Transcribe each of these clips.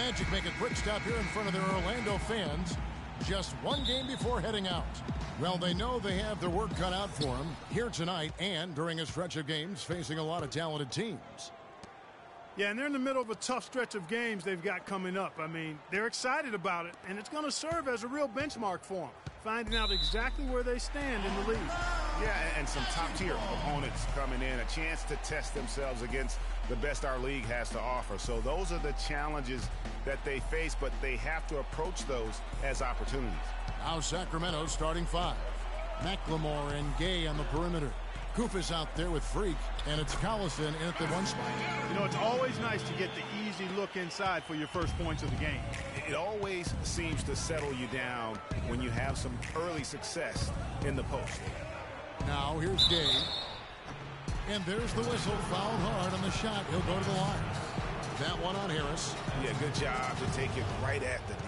Magic make a quick stop here in front of their Orlando fans. Just one game before heading out. Well, they know they have their work cut out for them here tonight and during a stretch of games facing a lot of talented teams. Yeah, and they're in the middle of a tough stretch of games they've got coming up. I mean, they're excited about it, and it's going to serve as a real benchmark for them, finding out exactly where they stand in the league. Yeah, and some top-tier opponents coming in, a chance to test themselves against the best our league has to offer. So those are the challenges that they face, but they have to approach those as opportunities. Now Sacramento starting five. McLemore and Gay on the perimeter. Kufis out there with Freak, and it's Collison in at the one spot. You know, it's always nice to get the easy look inside for your first points of the game. It always seems to settle you down when you have some early success in the post. Now here's Gay. And there's the whistle. Fouled hard on the shot. He'll go to the line. That one on Harris. Yeah, good job to take it right at the D.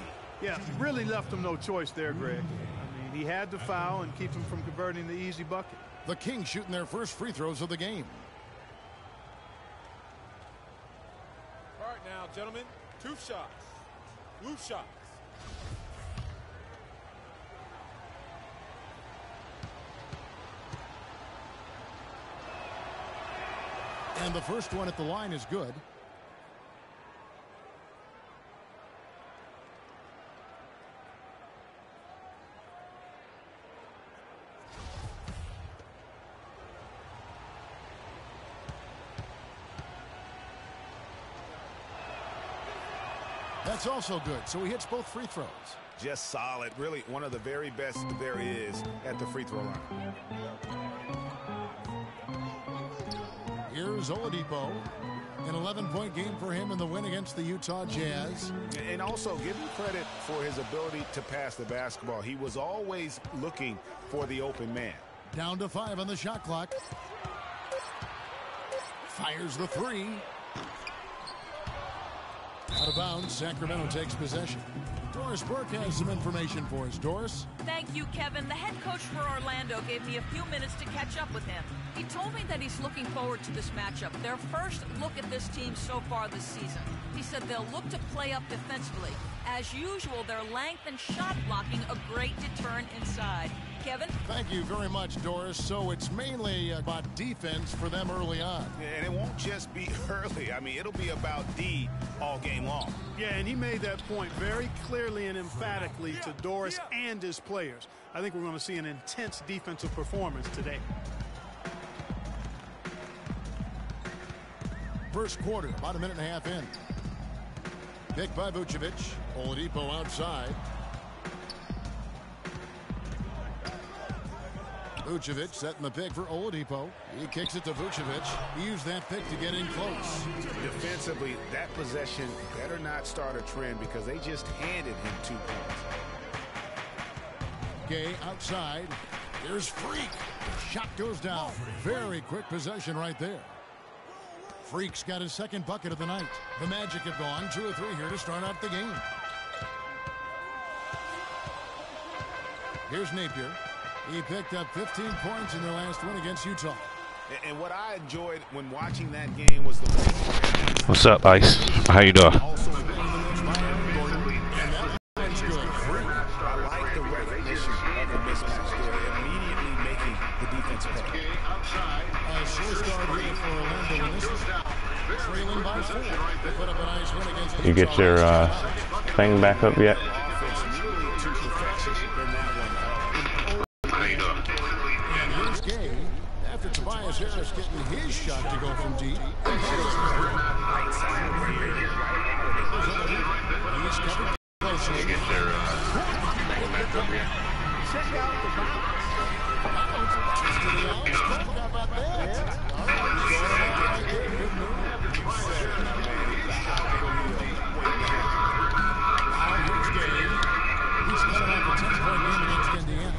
Yeah, really left him no choice there, Greg. I mean, he had to foul and keep him from converting the easy bucket. The Kings shooting their first free throws of the game. All right now, gentlemen, 2 shots. Blue shots. And the first one at the line is good. That's also good, so he hits both free throws. Just solid. Really one of the very best there is at the free throw line. Here's Oladipo. An 11-point game for him in the win against the Utah Jazz. And also give him credit for his ability to pass the basketball. He was always looking for the open man. Down to 5 on the shot clock. Fires the 3. Out of bounds, Sacramento takes possession. Doris Burke has some information for us. Doris? Thank you, Kevin. The head coach for Orlando gave me a few minutes to catch up with him. He told me that he's looking forward to this matchup, their first look at this team so far this season. He said they'll look to play up defensively. As usual, their length and shot blocking a great deterrent inside. Kevin? Thank you very much, Doris. So it's mainly about defense for them early on. And it won't just be early. I mean, it'll be about D all game long. Yeah, and he made that point very clearly and emphatically to Doris and his players. I think we're going to see an intense defensive performance today. First quarter, about a minute and a half in. Pick by Vucevic. Oladipo outside. Vucevic setting the pick for Oladipo. He kicks it to Vucevic. He used that pick to get in close. Defensively, that possession better not start a trend because they just handed him 2 points. Gay outside. There's Freak. Shot goes down. Very quick possession right there. Freak's got his second bucket of the night. The Magic have gone 2 or 3 here to start out the game. Here's Napier. He picked up 15 points in their last win against Utah. And what I enjoyed when watching that game was the way. What's up, Ice? How you doing? I like the recognition of the mismatch there, immediately making the defense pay. Slow start here for Orlando, and this is trailing by 4. They put up a nice win against You get your thing back up yet? And here's Gay. After Tobias Harris getting his shot to go from deep. He's covered closely. You get your thing back up yet? Check out the bounce. How about that? All right. Good move. Now here's Gay. He's coming off a 10-point game against Indiana.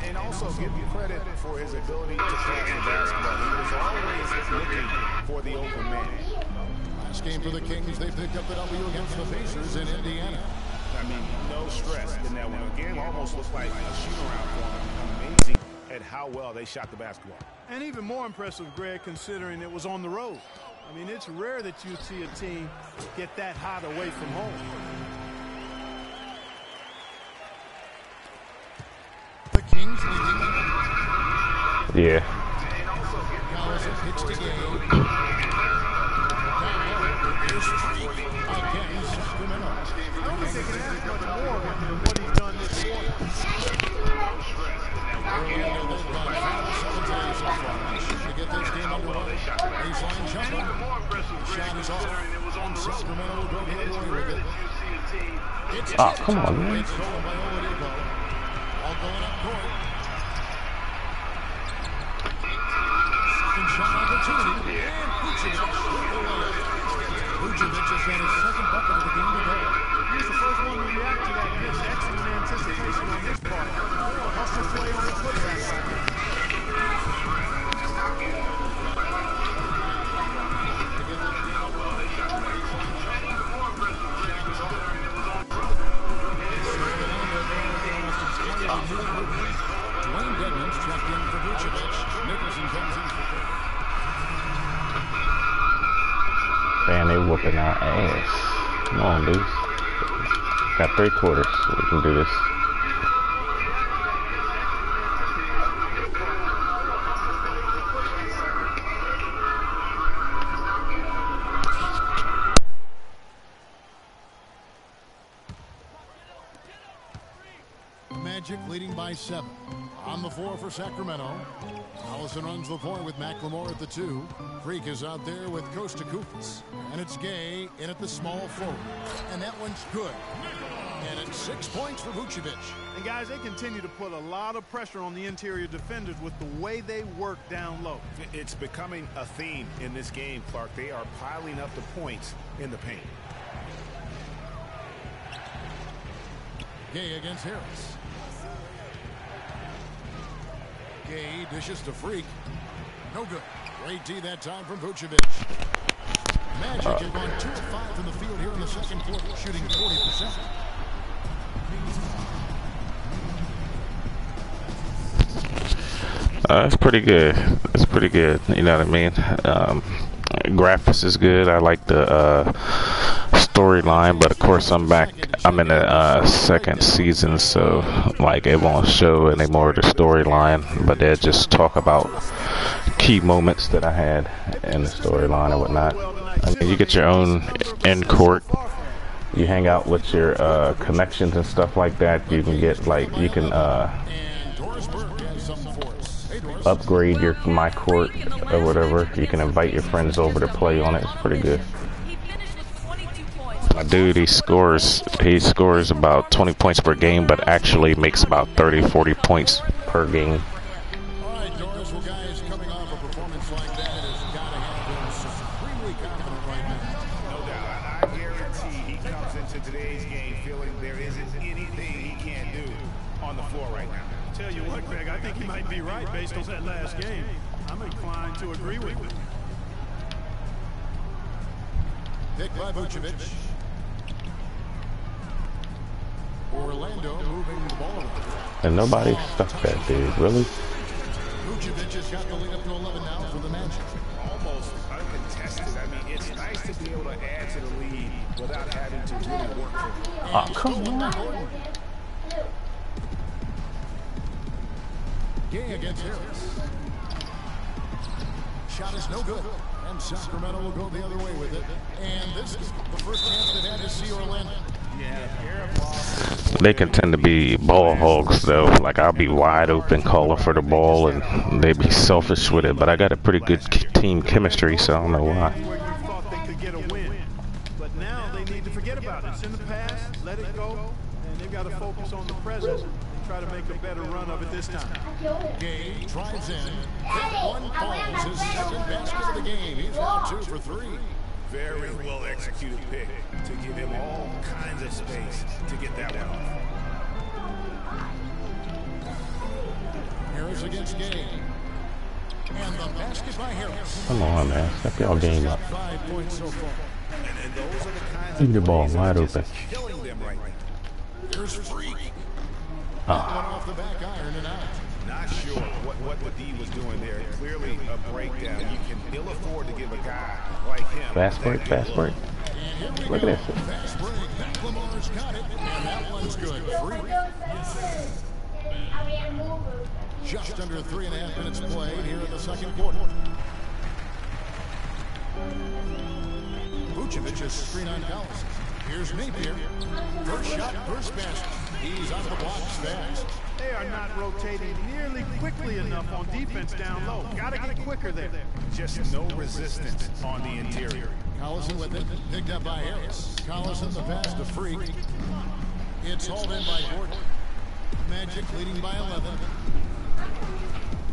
And also give you credit for his ability to pass the basketball. He was always looking for the open man. Last game for the Kings, they picked up the W against the Pacers in Indiana. I mean, no stress in that one. The game almost looked like a shoot-around for them. Amazing at how well they shot the basketball. And even more impressive, Greg, considering it was on the road. I mean, it's rare that you see a team get that hot away from home. The Kings leading. Yeah. Collison hits the game. Here's Freak again, Sacramento. I don't think they can ask much more than what he's done this quarter. Orlando led by 5-7 today so far. To get this game underway. Baseline jumper. Shot is off. And Sacramento will go the other way with it. It's Come on, man. It's stolen by Oladipo. All going up court. Second shot opportunity. And Vucevic with the layup. Vucevic has got his second bucket of the game to go. He's the first one to react to that miss. Excellent anticipation on his part. Hustle play on the putback side. Dwayne Dedmon's checked in for Vucevic. Nicholson comes in for Kirk. Man, they whooping our ass. Come on, dudes. Got 3 quarters. We can do this. Magic leading by 7. On the floor for Sacramento. Allison runs the point with McLemore at the 2. Freak is out there with Costa Koufis. And it's Gay in at the small forward. And that one's good. And it's 6 points for Vucevic. And guys, they continue to put a lot of pressure on the interior defenders with the way they work down low. It's becoming a theme in this game, Clark. They are piling up the points in the paint. Gay against Harris. Gay dishes to Freak. No good. Great D that time from Vucevic. Magic have gone 2 of 5 from the field here in the second quarter, shooting 40%. It's pretty good. It's pretty good. You know what I mean? Graphics is good. I like the storyline, but of course I'm in the second season, so like it won't show any more of the storyline, but they'll just talk about key moments that I had in the storyline and whatnot. I mean, you get your own end court. You hang out with your connections and stuff like that. You can get upgrade your my court or whatever. You can invite your friends over to play on it. It's pretty good. My dude, he scores about 20 points per game, but actually makes about 30-40 points per game. All right, Doris, well, guys, coming off a performance like that has got to have been supremely confident right now. No doubt. I guarantee he comes into today's game feeling there isn't anything he can't do on the floor right now. Tell you what, Greg, I think he might be right based on that last game. I'm inclined to agree with him. Pick by Vucevic. Orlando moving the ball around. And nobody stuck that dude, really? Vucevic has got the lead up to 11 now for the Magic. Almost uncontested. I mean, it's nice to be able to add to the lead without having to really work for it. Oh, come on. Gay against Harris. Shot is no good. And Sacramento will go the other way with it. And this is the first chance they've had to see Orlando. They can tend to be ball hogs, though. Like, I'll be wide open calling for the ball, and they be selfish with it. But I got a pretty good team chemistry, so I don't know why. Where you thought they could get a win. But now they need to forget about it. It's in the past, let it go, and they've got to focus on the present and try to make a better run of it this time. Gay drives in. Pick one falls. His second basket of the game. He's now 2 for 3. Very well executed pick to give him all kinds of space to get that one off. Harris against Gay. And the basket by Harris. Come on, man. Step y'all game up. 5 points so far. And those are the kinds Keep of the ball plays wide that are just open. killing them right now. Here's Freak. One off the back iron and out. Not sure what the D was doing there. Clearly a breakdown. You can ill afford to give a guy like Fast break, fast break. Look at that shit. Fast break. McLemore's got it, and that one's good. Just under 3.5 minutes played here in the second quarter. Vucevic's screen on Collins. Here's Napier. First shot, first basket. He's on the blocks fast. They are not rotating nearly quickly enough on defense down low. Got to get quicker there. Just no resistance on the interior. Collison with it, picked up by Harris. Collison the pass to Freak. It's hauled in by Gordon. Magic leading by 11.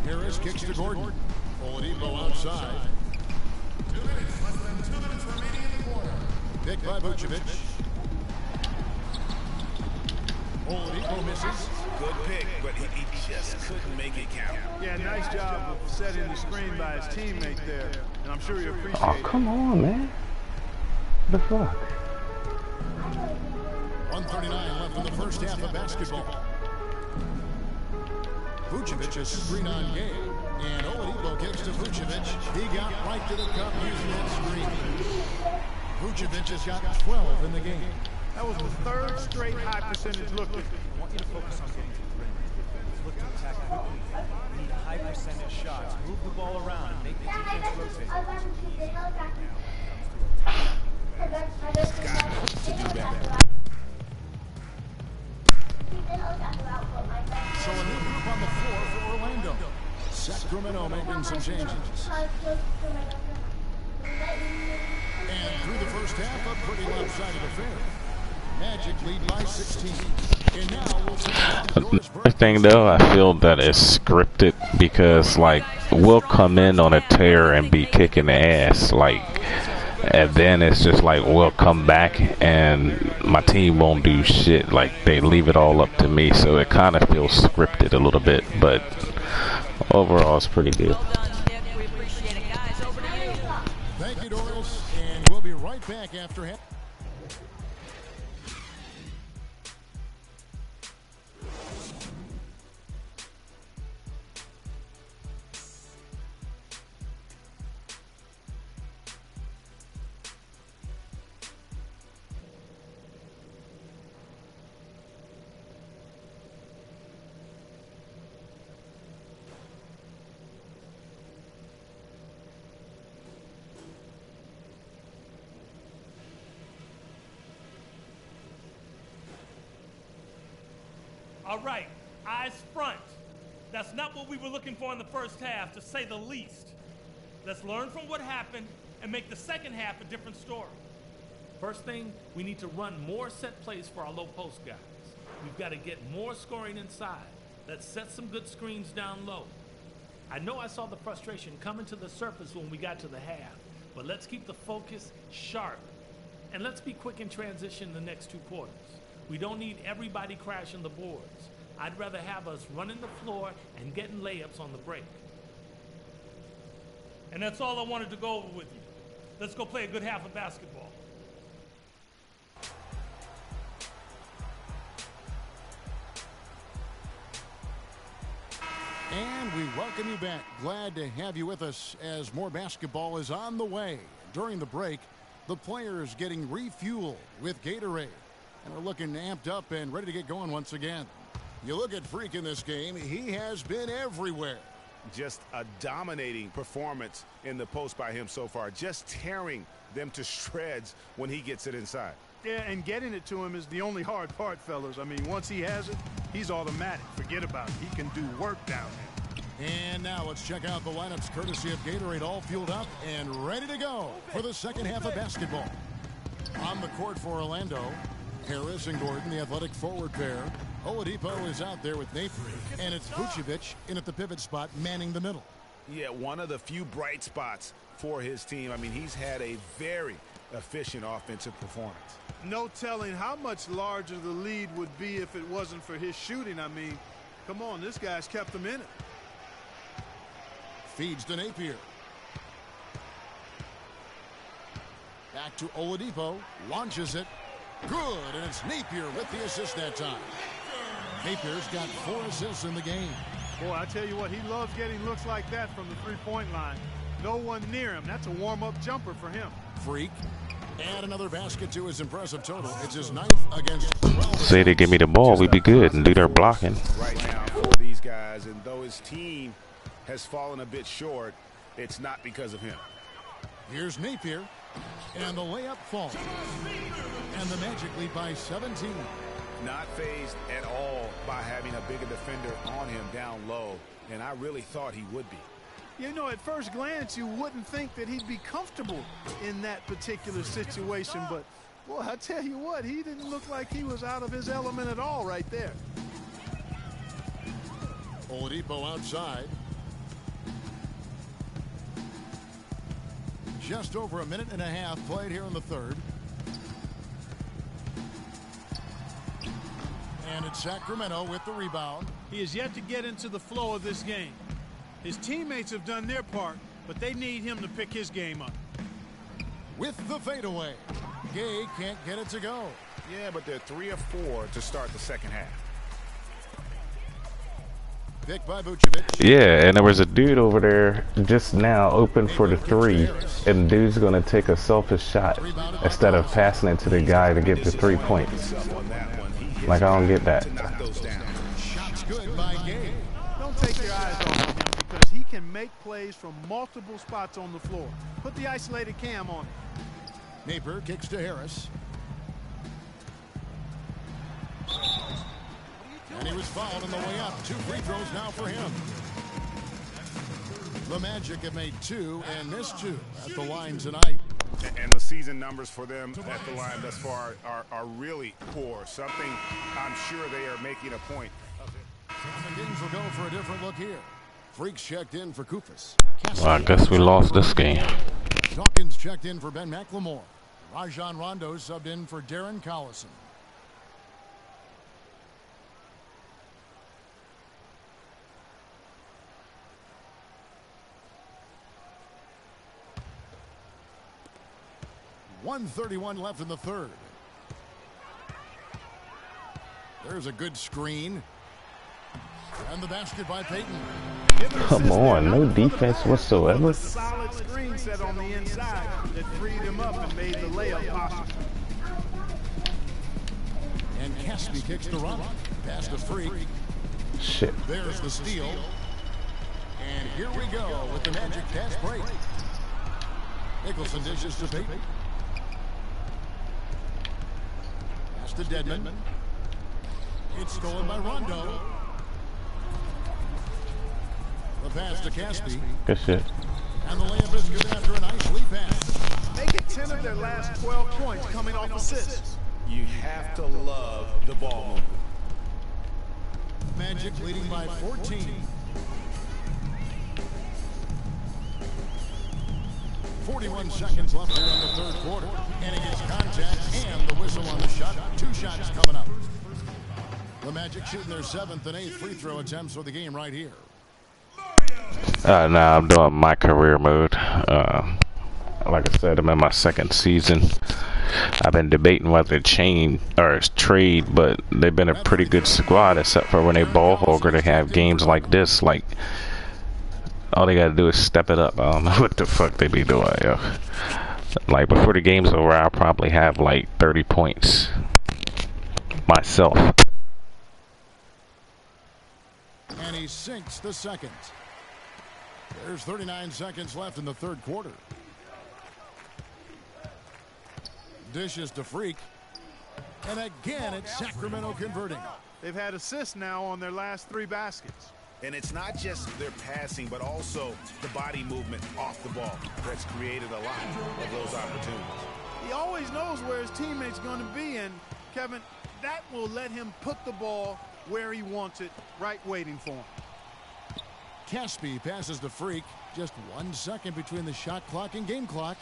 Harris kicks to Gordon. Oladipo outside. 2 minutes, less than 2 minutes remaining in the quarter. Picked by Vucevic. Oladipo misses. Good pick, but he just couldn't make it count. Yeah, nice job of setting the screen by his teammate there. And I'm sure you appreciate Oh, it. come on, man. What the fuck? 1:39 left in the first half of basketball. Vucevic's screen on game. And Oladipo kicks to Vucevic. He got right to the cup using that screen. Vucevic has got 12 in the game. That was the third straight high percentage look. I want you to focus on getting to the rim. Look to attack quickly. We need high percentage shots. Move the ball around and make the defense rotate. So a new group on the floor for Orlando. Sacramento making some changes. And through the first half, a pretty lopsided affair. Magic lead by 16. And now we'll take Another thing though, I feel that it's scripted because like we'll come in on a tear and be kicking the ass, like, and then it's just like we'll come back and my team won't do shit. Like they leave it all up to me, so it kind of feels scripted a little bit. But overall, it's pretty good. Well done, Nick. We appreciate it, guys. Over to you. Thank you, Doris. And we'll be right back after half. All right, eyes front. That's not what we were looking for in the first half, to say the least. Let's learn from what happened and make the second half a different story. First thing, we need to run more set plays for our low post guys. We've got to get more scoring inside. Let's set some good screens down low. I know I saw the frustration coming to the surface when we got to the half, but let's keep the focus sharp. And let's be quick in transition in the next 2 quarters. We don't need everybody crashing the boards. I'd rather have us running the floor and getting layups on the break. And that's all I wanted to go over with you. Let's go play a good half of basketball. And we welcome you back. Glad to have you with us as more basketball is on the way. During the break, the players getting refueled with Gatorade. And we're looking amped up and ready to get going once again. You look at Freak in this game, he has been everywhere. Just a dominating performance in the post by him so far. Just tearing them to shreds when he gets it inside. Yeah, and getting it to him is the only hard part, fellas. I mean, once he has it, he's automatic. Forget about it. He can do work down there. And now let's check out the lineups courtesy of Gatorade, all fueled up and ready to go for the second half of basketball. On the court for Orlando, Harris and Gordon, the athletic forward pair. Oladipo is out there with Napier, and it's Vucevic in at the pivot spot, manning the middle. Yeah, one of the few bright spots for his team. I mean, he's had a very efficient offensive performance. No telling how much larger the lead would be if it wasn't for his shooting. I mean, come on, this guy's kept them in it. Feeds to Napier. Back to Oladipo, launches it. Good, and it's Napier with the assist that time. Napier's got 4 assists in the game. Boy, I tell you what, he loves getting looks like that from the three-point line. No one near him. That's a warm-up jumper for him. Freak. Add another basket to his impressive total. It's his 9th against 12. Say they give me the ball, we'd be good and do their blocking. Right now for these guys, and though his team has fallen a bit short, it's not because of him. Here's Napier, and the layup falls. And the Magic lead by 17. Not phased at all by having a bigger defender on him down low, and I really thought he would be. You know, at first glance, you wouldn't think that he'd be comfortable in that particular situation, but, boy, I tell you what, he didn't look like he was out of his element at all right there. Oladipo outside. Just over a minute and a half played here in the third. And it's Sacramento with the rebound. He is yet to get into the flow of this game. His teammates have done their part, but they need him to pick his game up. With the fadeaway. Gay can't get it to go. Yeah, but they're 3 of 4 to start the second half. Picked by Vucevic. Yeah, and there was a dude over there just now open for the 3, and the dude's going to take a selfish shot instead of passing it to the guy to get the 3 points. Like, I don't get that. Shots good by Gay. Don't take your eyes off of him because he can make plays from multiple spots on the floor. Put the isolated cam on him. Napier kicks to Harris. And he was fouled on the way up. 2 free throws now for him. The Magic have made 2 and missed 2 at the line tonight. And the season numbers for them at the line thus far are really poor. Something I'm sure they are making a point of it. The Kings will go for a different look here. Freaks checked in for Kufis. Well, I guess we lost this game. Dawkins checked in for Ben McLemore. Rajon Rondo subbed in for Darren Collison. .131 left in the third. There's a good screen. And the basket by Payton. Come on, no defense whatsoever. A solid screen set on the inside that freed him up and made the layup possible. And Caspi kicks to Rondo. Pass to Freak. Shit. There's the steal. And here we go with the Magic fast break. Nicholson dishes to Payton. Pass to Dedmon. It's stolen by Rondo. The pass to Caspi. Good shit. And the layup is good after a nice lead pass. Make it 10 of their last 12 points coming off assists. You have to love the ball movement. Magic leading by 14. 41 seconds left here in the third quarter. And he gets contact and the whistle on the shot. 2 shots coming up. The Magic shooting their 7th and 8th free throw attempts for the game right here. Now I'm doing my career mode. Like I said, I'm in my 2nd season. I've been debating whether to change or trade, but they've been a pretty good squad, except for when they ball hog or they have games like this. Like, all they gotta do is step it up. I don't know what the fuck they be doing, yo. Like, before the game's over, I'll probably have like 30 points myself. And he sinks the second. There's 39 seconds left in the third quarter. Dishes to Freak. And again, it's Sacramento converting. They've had assists now on their last 3 baskets. And it's not just their passing, but also the body movement off the ball that's created a lot of those opportunities. He always knows where his teammate's going to be, and, Kevin, that will let him put the ball where he wants it, right waiting for him. Caspi passes to Freak. Just 1 second between the shot clock and game clock.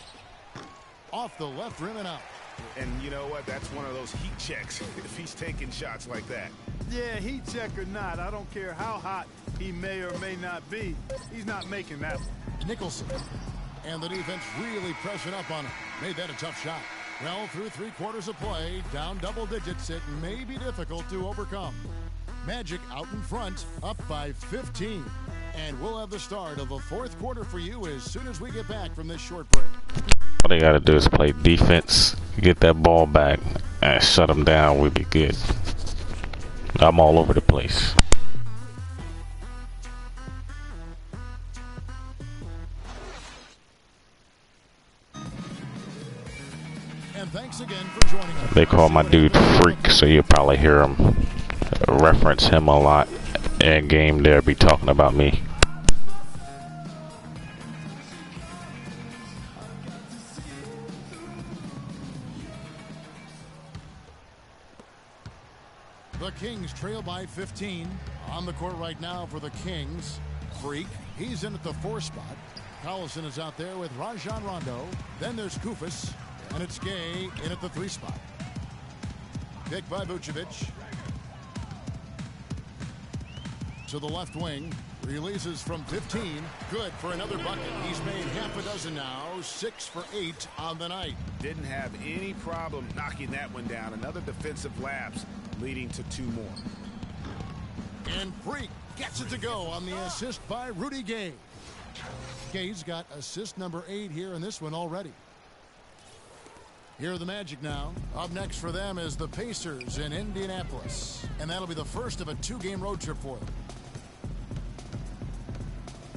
Off the left rim and out. And you know what? That's one of those heat checks if he's taking shots like that. Yeah, heat check or not, I don't care how hot he may or may not be. He's not making that one. Nicholson. And the defense really pressing up on him. Made that a tough shot. Well, through 3 quarters of play, down double digits, it may be difficult to overcome. Magic out in front, up by 15. And we'll have the start of the 4th quarter for you as soon as we get back from this short break. All they got to do is play defense, get that ball back, and shut them down. We'll be good. I'm all over the place. And thanks again for joining us. They call my dude Freak, so you'll probably hear him reference him a lot in game. They'll be talking about me. The Kings trail by 15. On the court right now for the Kings. Freak, he's in at the 4 spot. Collison is out there with Rajon Rondo. Then there's Kufis, and it's Gay in at the 3 spot. Picked by Vucevic. To the left wing. Releases from 15. Good for another bucket. He's made half a dozen now. 6 for 8 on the night. Didn't have any problem knocking that one down. Another defensive lapse leading to 2 more. And Freak gets it to go on the assist by Rudy Gay. Gay's got assist number 8 here in this one already. Here are the Magic now. Up next for them is the Pacers in Indianapolis. And that'll be the first of a 2-game road trip for them.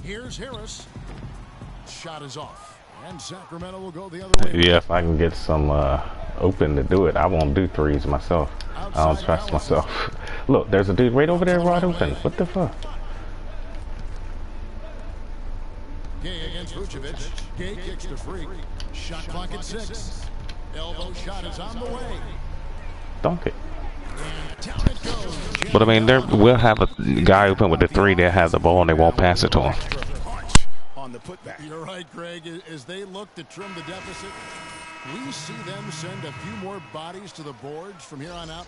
Here's Harris. Shot is off. And Sacramento will go the other way. Yeah, if I can get some open to do it, I won't do threes myself. I don't trust myself. Look, there's a dude right over there wide open. What the fuck? Gay against Vucevic. Gay kicks to Freak. Shot clock at 6. Elbow shot is on the way. Dunk it. But I mean, we'll have a guy open with the 3 that has the ball and they won't pass it to him. On the putback. You're right, Greg. As they look to trim the deficit, we see them send a few more bodies to the boards from here on out.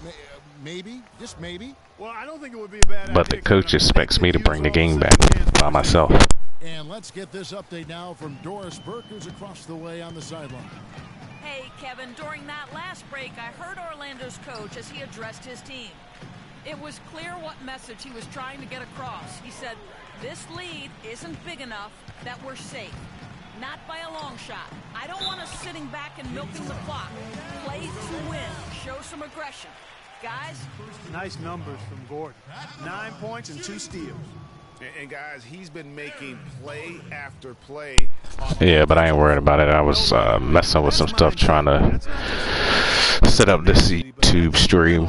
Maybe, just maybe. Well, I don't think it would be a bad idea. But the coach expects me to bring the game back by myself. And let's get this update now from Doris Burke, who's across the way on the sideline. Hey, Kevin, during that last break, I heard Orlando's coach as he addressed his team. It was clear what message he was trying to get across. He said, this lead isn't big enough that we're safe. Not by a long shot. I don't want us sitting back and milking the clock. Play to win. Show some aggression. Guys? Nice numbers from Gordon. 9 points and 2 steals. And guys, he's been making play after play. Yeah, but I ain't worried about it. I was messing with some stuff trying to set up this YouTube stream,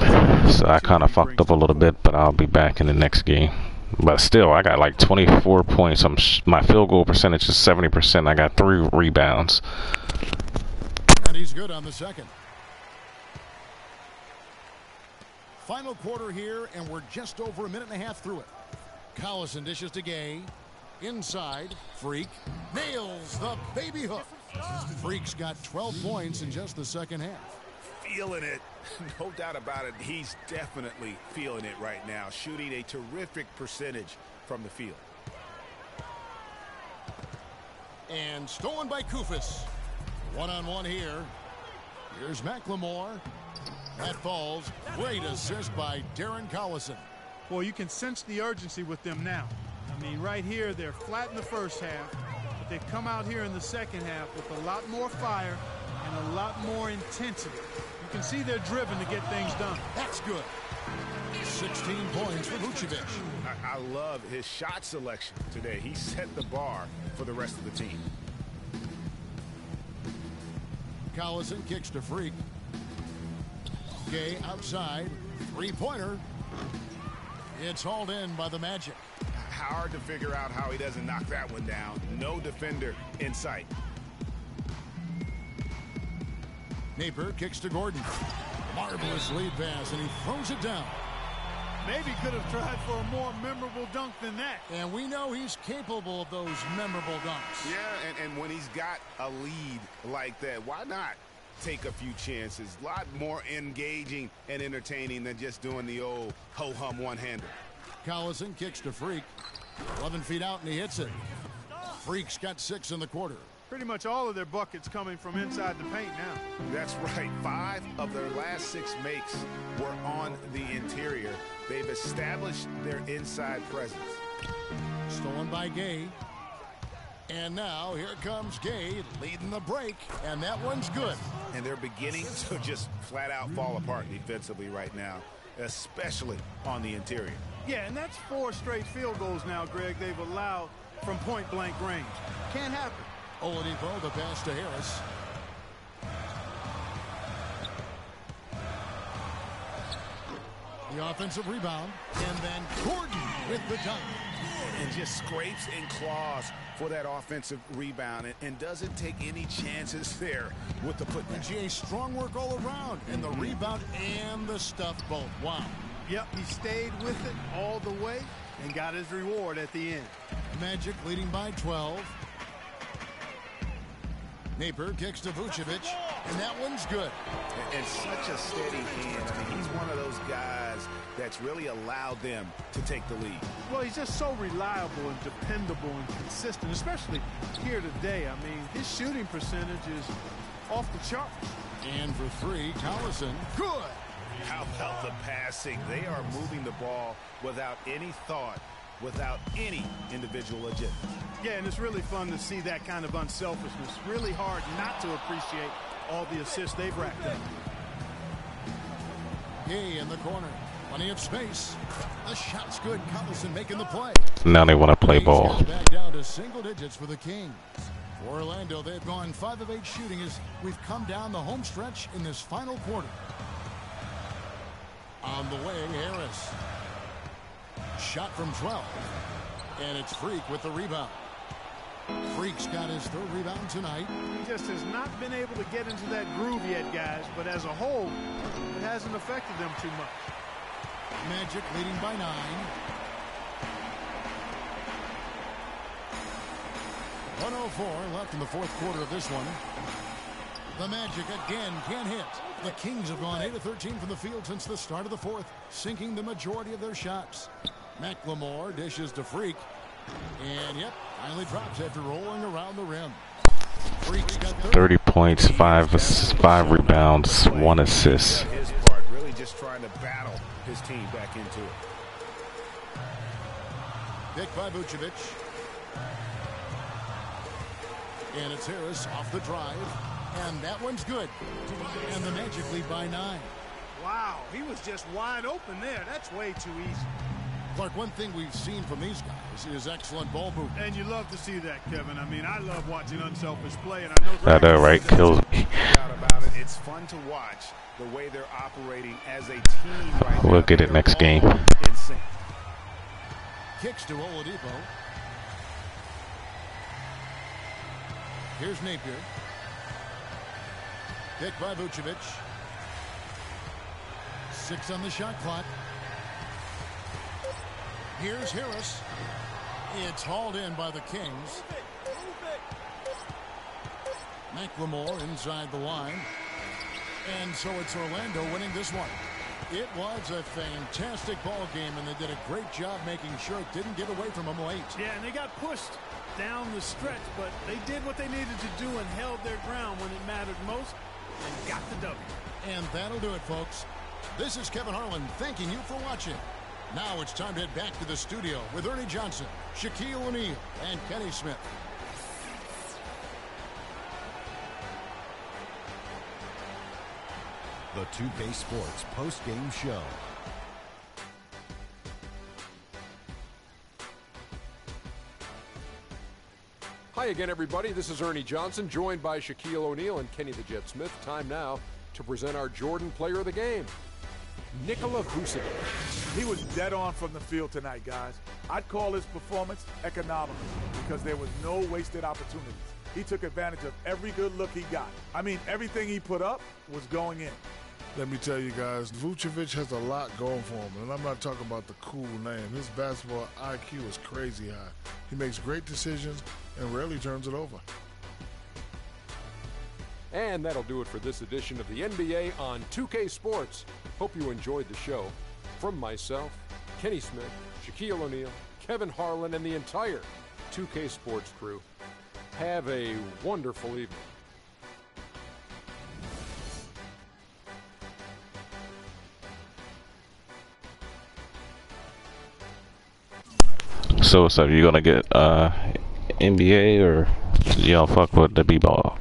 so I kind of fucked up a little bit, but I'll be back in the next game. But still, I got like 24 points. My field goal percentage is 70%. I got 3 rebounds. And he's good on the second. Final quarter here, and we're just over a minute and a half through it. Collison dishes to Gay. Inside, Freak nails the baby hook. Freak's got 12 points in just the second half. Feeling it. No doubt about it. He's definitely feeling it right now. Shooting a terrific percentage from the field. And stolen by Kufis. One-on-one here. Here's McLemore. That falls. Great assist by Darren Collison. Well, you can sense the urgency with them now. I mean, right here, they're flat in the first half, but they come out here in the second half with a lot more fire and a lot more intensity. You can see they're driven to get things done. That's good. 16 points for Vucevic. I love his shot selection today. He set the bar for the rest of the team. Collison kicks to Freak. Gay outside. 3-pointer. It's hauled in by the Magic. Hard to figure out how he doesn't knock that one down. No defender in sight. Napier kicks to Gordon. Marvelous lead pass, and he throws it down. Maybe could have tried for a more memorable dunk than that. And we know he's capable of those memorable dunks. Yeah, and when he's got a lead like that, why not take a few chances? A lot more engaging and entertaining than just doing the old ho-hum one-hander. Collison kicks to Freak. 11 feet out, and he hits it. Freak's got 6 in the quarter. Pretty much all of their buckets coming from inside the paint now. That's right. 5 of their last 6 makes were on the interior. They've established their inside presence. Stolen by Gay. And now here comes Gay leading the break, and that one's good. And they're beginning to just flat out fall apart defensively right now, especially on the interior. Yeah, and that's 4 straight field goals now, Greg, they've allowed from point-blank range. Can't happen. Oladipo, the pass to Harris. The offensive rebound, and then Gordon with the dunk. And just scrapes and claws for that offensive rebound and doesn't take any chances there with the putback. And GA, strong work all around, and the rebound and the stuff both. Wow. Yep, he stayed with it all the way and got his reward at the end. Magic leading by 12. Napier kicks to Vucevic, and that one's good. And such a steady hand. I mean, he's one of those guys that's really allowed them to take the lead. Well, he's just so reliable and dependable and consistent, especially here today. I mean, his shooting percentage is off the chart. And for 3, Collison. Good. How about the passing? They are moving the ball without any thought, without any individual agenda. Yeah, and it's really fun to see that kind of unselfishness. Really hard not to appreciate all the assists they've racked up. Gay in the corner. Plenty of space. The shot's good. Collison making the play. Now they want to play ball. Back down to single digits for the Kings. For Orlando, they've gone 5 of 8 shooting as we've come down the home stretch in this final quarter. On the way, Harris. Shot from 12. And it's Freak with the rebound. Freak's got his 3rd rebound tonight. He just has not been able to get into that groove yet, guys. But as a whole, it hasn't affected them too much. Magic leading by 9. .104 left in the 4th quarter of this one. The Magic again can't hit. The Kings have gone 8 of 13 from the field since the start of the 4th, sinking the majority of their shots. McLemore dishes to Freak. And, yep, finally drops after rolling around the rim. Freak's got 30 points, 5 rebounds, 1 assist. His part, really just trying to battle his team back into it. Pick by Vucevic. And it's Harris off the drive. And that one's good. And the Magic lead by 9. Wow, he was just wide open there. That's way too easy. Clark, one thing we've seen from these guys is excellent ball movement. And you love to see that, Kevin. I mean, I love watching unselfish play, and I know That right kills me. About it. It's fun to watch the way they're operating as a team right now. We'll get it next game. In sync. Kicks to Oladipo. Here's Napier. Picked by Vucevic. 6 on the shot clock. Here's Harris. It's hauled in by the Kings. McLemore inside the line. And so it's Orlando winning this one. It was a fantastic ball game, and they did a great job making sure it didn't get away from them late. Yeah, and they got pushed down the stretch, but they did what they needed to do and held their ground when it mattered most and got the W. And that'll do it, folks. This is Kevin Harlan thanking you for watching. Now it's time to head back to the studio with Ernie Johnson, Shaquille O'Neal, and Kenny Smith. The 2K Sports post-game show. Hi again, everybody. This is Ernie Johnson, joined by Shaquille O'Neal and Kenny the Jet Smith. Time now to present our Jordan Player of the Game, Nikola Vucevic. He was dead on from the field tonight, guys. I'd call his performance economical because there was no wasted opportunities. He took advantage of every good look he got. I mean, everything he put up was going in. Let me tell you guys, Vucevic has a lot going for him, and I'm not talking about the cool name. His basketball IQ is crazy high. He makes great decisions and rarely turns it over. And that'll do it for this edition of the NBA on 2K Sports. Hope you enjoyed the show. From myself, Kenny Smith, Shaquille O'Neal, Kevin Harlan, and the entire 2K Sports crew, have a wonderful evening. So you gonna get NBA or y'all fuck with the B-ball?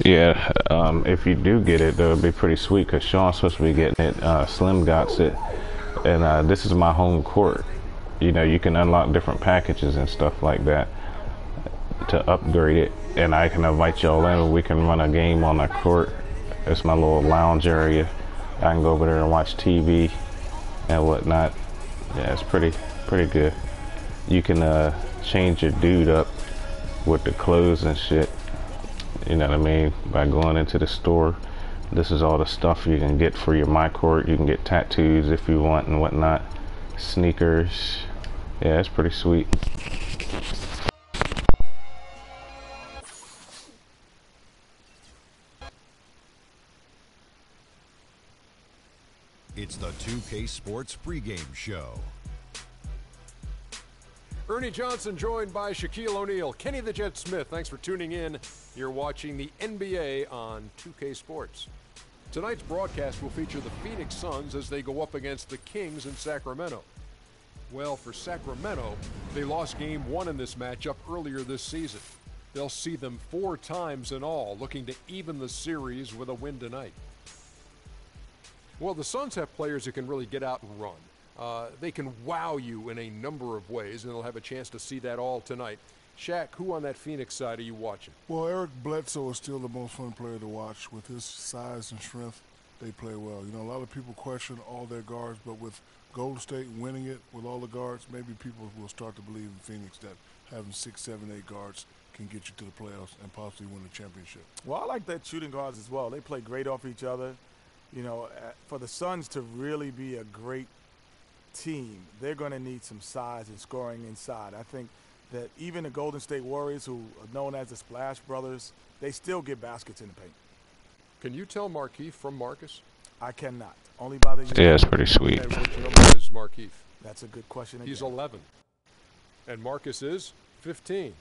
Yeah, if you do get it, that would be pretty sweet because Sean's supposed to be getting it. Slim got it, and this is my home court. You know, you can unlock different packages and stuff like that to upgrade it, and I can invite y'all in. We can run a game on the court. It's my little lounge area. I can go over there and watch TV and whatnot. Yeah, it's pretty good. You can change your dude up with the clothes and shit. You know what I mean? By going into the store. This is all the stuff you can get for your my court. You can get tattoos if you want and whatnot. Sneakers. Yeah, it's pretty sweet. It's the 2K Sports pregame show. Ernie Johnson joined by Shaquille O'Neal. Kenny the Jet Smith, thanks for tuning in. You're watching the NBA on 2K Sports. Tonight's broadcast will feature the Phoenix Suns as they go up against the Kings in Sacramento. Well, for Sacramento, they lost Game 1 in this matchup earlier this season. They'll see them 4 times in all, looking to even the series with a win tonight. Well, the Suns have players who can really get out and run. They can wow you in a number of ways, and they'll have a chance to see that all tonight. Shaq, who on that Phoenix side are you watching? Well, Eric Bledsoe is still the most fun player to watch. With his size and strength, they play well. You know, a lot of people question all their guards, but with Golden State winning it with all the guards, maybe people will start to believe in Phoenix that having 6, 7, 8 guards can get you to the playoffs and possibly win the championship. Well, I like that shooting guards as well. They play great off each other. You know, for the Suns to really be a great team, they're going to need some size and scoring inside. I think that even the Golden State Warriors, who are known as the Splash Brothers, they still get baskets in the paint. Can you tell Markieff from Marcus? I cannot. Only by the yeah, it's pretty sweet. And which number is Markieff? That's a good question again. He's 11. And Marcus is 15.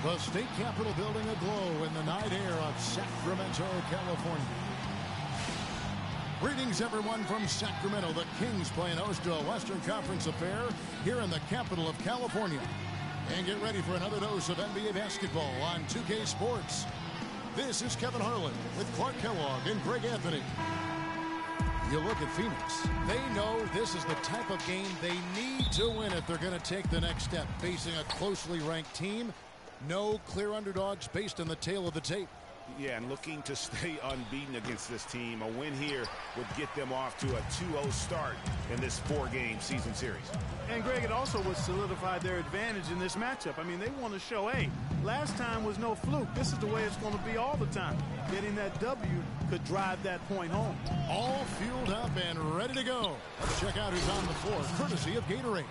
The state capitol building aglow in the night air of Sacramento, California. Greetings, everyone, from Sacramento. The Kings playing host to a Western Conference affair here in the capital of California. And get ready for another dose of NBA basketball on 2K Sports. This is Kevin Harlan with Clark Kellogg and Greg Anthony. You look at Phoenix. They know this is the type of game they need to win if they're going to take the next step, facing a closely ranked team. No clear underdogs based on the tail of the tape. Yeah, and looking to stay unbeaten against this team. A win here would get them off to a 2-0 start in this 4-game season series. And, Greg, it also would solidify their advantage in this matchup. I mean, they want to show, hey, last time was no fluke. This is the way it's going to be all the time. Getting that W could drive that point home. All fueled up and ready to go. Let's check out who's on the floor, courtesy of Gatorade.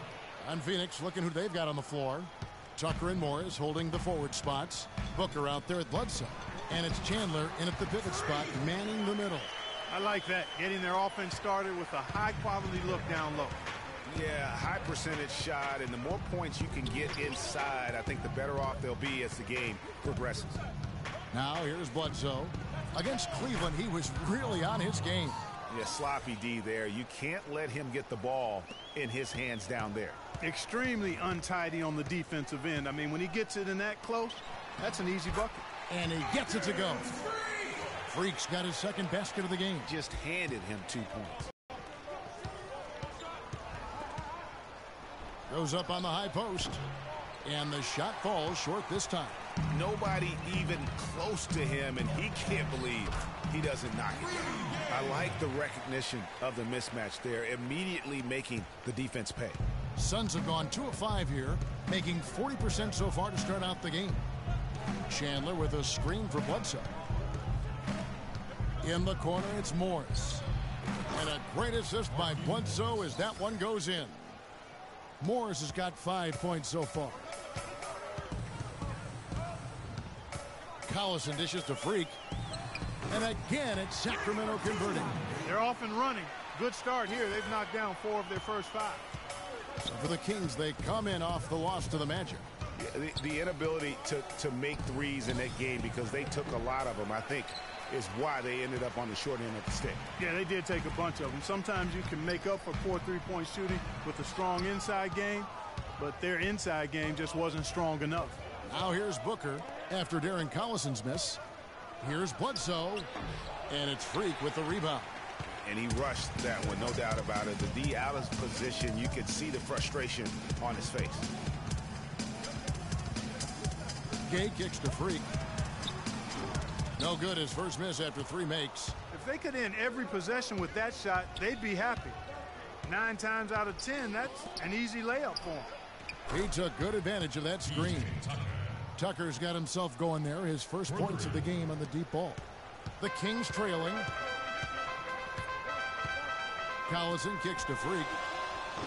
And Phoenix looking who they've got on the floor. Tucker and Morris holding the forward spots. Booker out there at Bledsoe. And it's Chandler in at the pivot spot, manning the middle. I like that, getting their offense started with a high-quality look down low. Yeah, high percentage shot, and the more points you can get inside, I think the better off they'll be as the game progresses. Now here's Bledsoe. Against Cleveland, he was really on his game. Yeah, sloppy D there. You can't let him get the ball in his hands down there. Extremely untidy on the defensive end. I mean, when he gets it in that close, that's an easy bucket. And he gets it to go. Freak's got his second basket of the game. Just handed him 2 points. Goes up on the high post. And the shot falls short this time. Nobody even close to him, and he can't believe he doesn't knock it down. I like the recognition of the mismatch there, immediately making the defense pay. Suns have gone 2 of 5 here, making 40% so far to start out the game. Chandler with a screen for Bledsoe. In the corner, it's Morris. And a great assist by Bledsoe as that one goes in. Morris has got 5 points so far. Collison dishes to Freak. And again, it's Sacramento converting. They're off and running. Good start here. They've knocked down 4 of their first 5. So for the Kings, they come in off the loss to the Magic. Yeah, the inability to make threes in that game, because they took a lot of them, I think, is why they ended up on the short end of the stick. Yeah, they did take a bunch of them. Sometimes you can make up for poor three-point shooting with a strong inside game, but their inside game just wasn't strong enough. Now here's Booker after Darren Collison's miss. Here's Bledsoe, and it's Freak with the rebound. And he rushed that one, no doubt about it. The D out of position, you could see the frustration on his face. Gay kicks to Freak. No good, his first miss after 3 makes. If they could end every possession with that shot, they'd be happy. 9 times out of 10, that's an easy layup for him. He took good advantage of that screen. Tucker's got himself going there, his first points of the game on the deep ball. The Kings trailing. Collison kicks to Freak.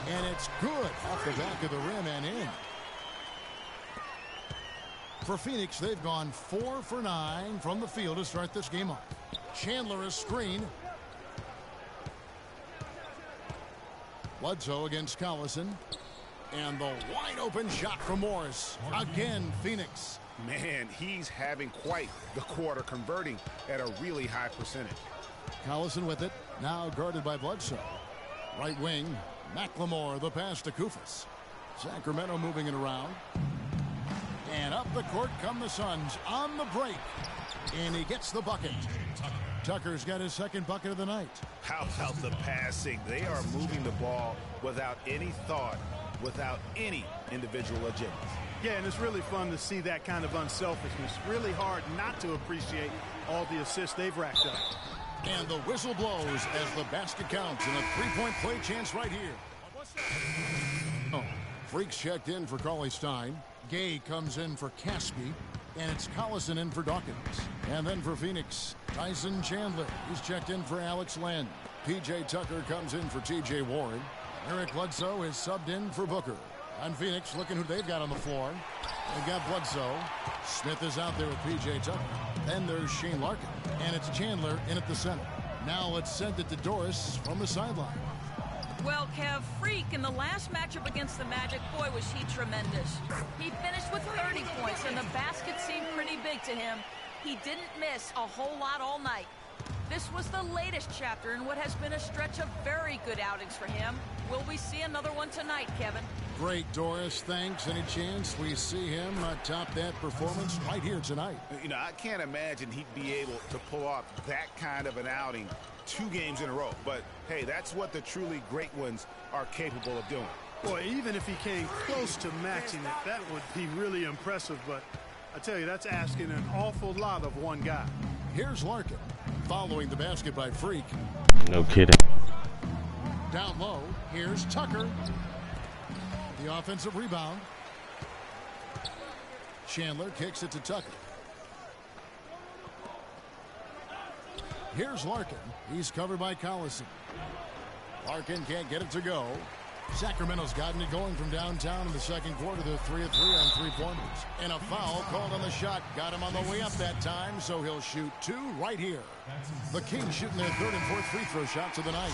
And it's good off the back of the rim and in. For Phoenix, they've gone 4 for 9 from the field to start this game off. Chandler is screen. Bledsoe against Collison. And the wide open shot from Morris. Again, Phoenix. Man, he's having quite the quarter, converting at a really high percentage. Collison with it. Now guarded by Bledsoe. Right wing, McLemore, the pass to Koufos. Sacramento moving it around. And up the court come the Suns on the break. And he gets the bucket. Tucker's got his second bucket of the night. How about the passing? They are moving the ball without any thought, without any individual agenda. Yeah, and it's really fun to see that kind of unselfishness. Really hard not to appreciate all the assists they've racked up. And the whistle blows as the basket counts, and a 3-point play chance right here. Oh, Freaks checked in for Cauley-Stein. Gay comes in for Caspi, and it's Collison in for Dawkins. And then for Phoenix, Tyson Chandler. He's checked in for Alex Len. P.J. Tucker comes in for T.J. Warren. Eric Bledsoe is subbed in for Booker. And Phoenix looking who they've got on the floor. They've got Bledsoe. Smith is out there with P.J. Tucker. Then there's Shane Larkin. And it's Chandler in at the center. Now let's send it to Doris from the sideline. Well, Kev, Freak in the last matchup against the Magic, boy, was he tremendous. He finished with 30 points, and the basket seemed pretty big to him. He didn't miss a whole lot all night. This was the latest chapter in what has been a stretch of very good outings for him. Will we see another one tonight, Kevin? Great, Doris. Thanks. Any chance we see him top that performance right here tonight? You know, I can't imagine he'd be able to pull off that kind of an outing 2 games in a row. But, hey, that's what the truly great ones are capable of doing. Boy, even if he came close to matching it, that would be really impressive. But I tell you, that's asking an awful lot of one guy. Here's Larkin following the basket by Freak. No kidding. Down low, here's Tucker. The offensive rebound. Chandler kicks it to Tucker. Here's Larkin. He's covered by Collison. Larkin can't get it to go. Sacramento's gotten it going from downtown in the second quarter. They're 3 of 3 on 3-pointers. And a foul called on the shot. Got him on the way up that time, so he'll shoot 2 right here. The Kings shooting their 3rd and 4th free throw shots of the night.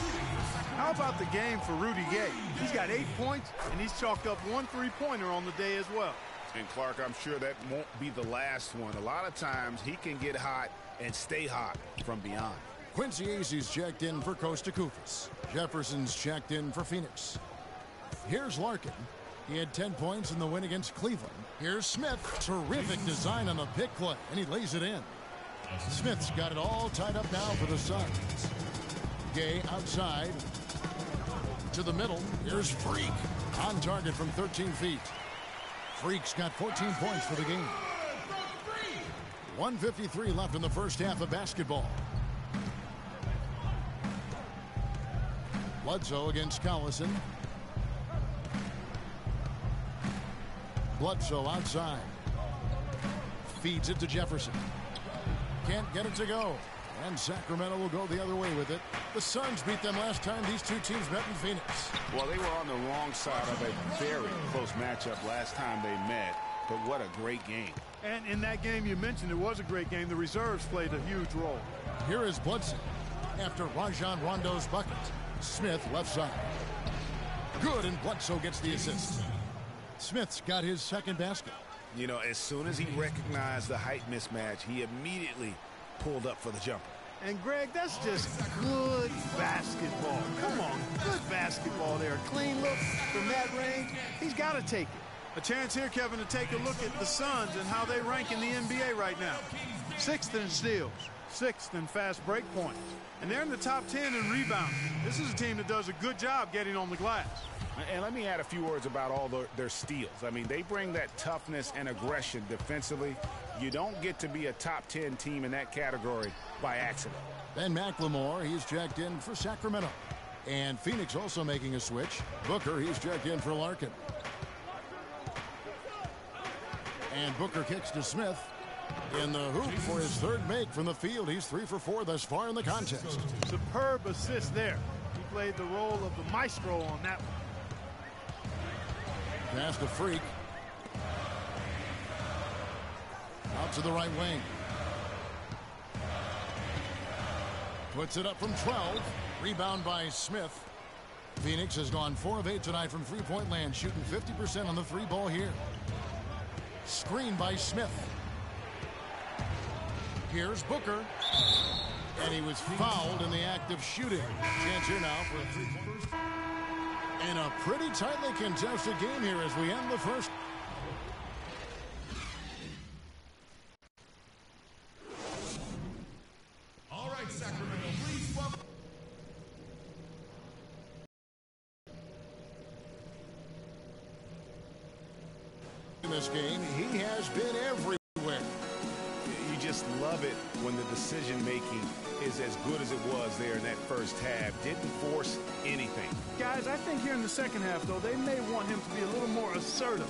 How about the game for Rudy Gay? He's got 8 points, and he's chalked up 1 3-pointer on the day as well. And Clark, I'm sure that won't be the last one. A lot of times he can get hot and stay hot from beyond. Quincy Azy's checked in for Costa Kufis. Jefferson's checked in for Phoenix. Here's Larkin. He had 10 points in the win against Cleveland. Here's Smith. Terrific design on the pick play, and he lays it in. Smith's got it all tied up now for the Suns. Gay outside to the middle. Here's Freak on target from 13 feet. Freak's got 14 points for the game. 1:53 left in the first half of basketball. Bledsoe against Collison. Bledsoe outside. Feeds it to Jefferson. Can't get it to go. And Sacramento will go the other way with it. The Suns beat them last time these two teams met in Phoenix. Well, they were on the wrong side of a very close matchup last time they met. But what a great game. And in that game you mentioned, it was a great game. The reserves played a huge role. Here is Bledsoe after Rajon Rondo's bucket. Smith left side. Good, and Bledsoe gets the assist. Smith's got his second basket. You know, as soon as he recognized the height mismatch, he immediately pulled up for the jumper. And, Greg, that's just good basketball. Come on, good basketball there. Clean look from that range. He's got to take it. A chance here, Kevin, to take a look at the Suns and how they rank in the NBA right now. 6th in steals, 6th in fast break points. And they're in the top 10 in rebounding. This is a team that does a good job getting on the glass. And let me add a few words about all their steals. I mean, they bring that toughness and aggression defensively. You don't get to be a top 10 team in that category by accident. Ben McLemore, he's checked in for Sacramento. And Phoenix also making a switch. Booker, he's checked in for Larkin. And Booker kicks to Smith. In the hoop for his third make from the field. He's 3 for 4 thus far in the contest. Superb assist there. He played the role of the maestro on that one. Pass to Freak. Out to the right wing. Puts it up from 12. Rebound by Smith. Phoenix has gone 4 of 8 tonight from three-point land, shooting 50% on the three ball here. Screen by Smith. Here's Booker. And he was fouled in the act of shooting. Chance here now for a three-pointers. And a pretty tightly contested game here as we end the first. All right, Sacramento, please welcome. In this game, he has been everywhere. You just love it when the decision-making is as good as it was there in that first half. Didn't force anything. Guys, I think here in the second half, though, they may want him to be a little more assertive.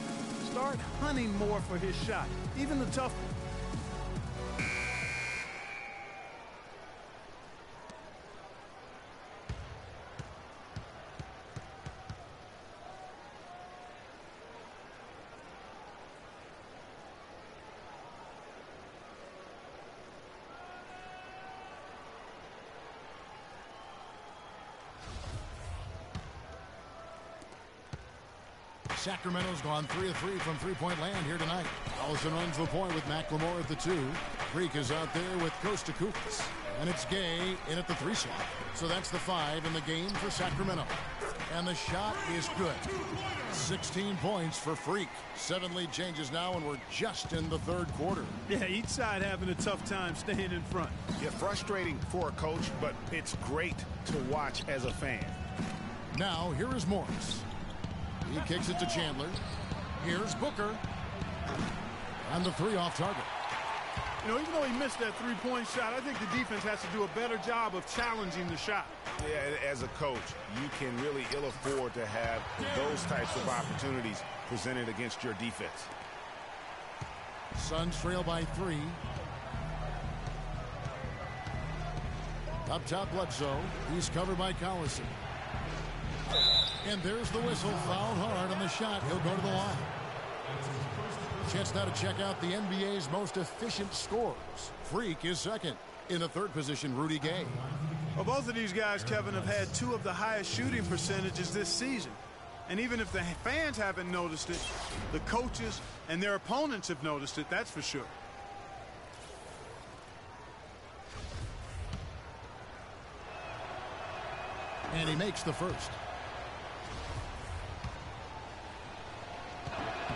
Start hunting more for his shot, even the tough one. Sacramento's gone 3 of 3 from three-point land here tonight. Allison runs the point with McLemore at the 2. Freak is out there with Costa Kufis. And it's Gay in at the 3 slot. So that's the 5 in the game for Sacramento. And the shot is good. 16 points for Freak. 7 lead changes now, and we're just in the third quarter. Yeah, each side having a tough time staying in front. Yeah, frustrating for a coach, but it's great to watch as a fan. Now, here is Morris. He kicks it to Chandler. Here's Booker. And the 3 off target. You know, even though he missed that three-point shot, I think the defense has to do a better job of challenging the shot. Yeah, as a coach, you can really ill afford to have those types of opportunities presented against your defense. Suns trail by 3. Up top, Bledsoe. He's covered by Collison. And there's the whistle. Fouled hard on the shot. He'll go to the line. Chance now to check out the NBA's most efficient scorers. Freak is second. In the third position, Rudy Gay. Well, both of these guys, Kevin, have had 2 of the highest shooting percentages this season. And even if the fans haven't noticed it, the coaches and their opponents have noticed it, that's for sure. And he makes the first.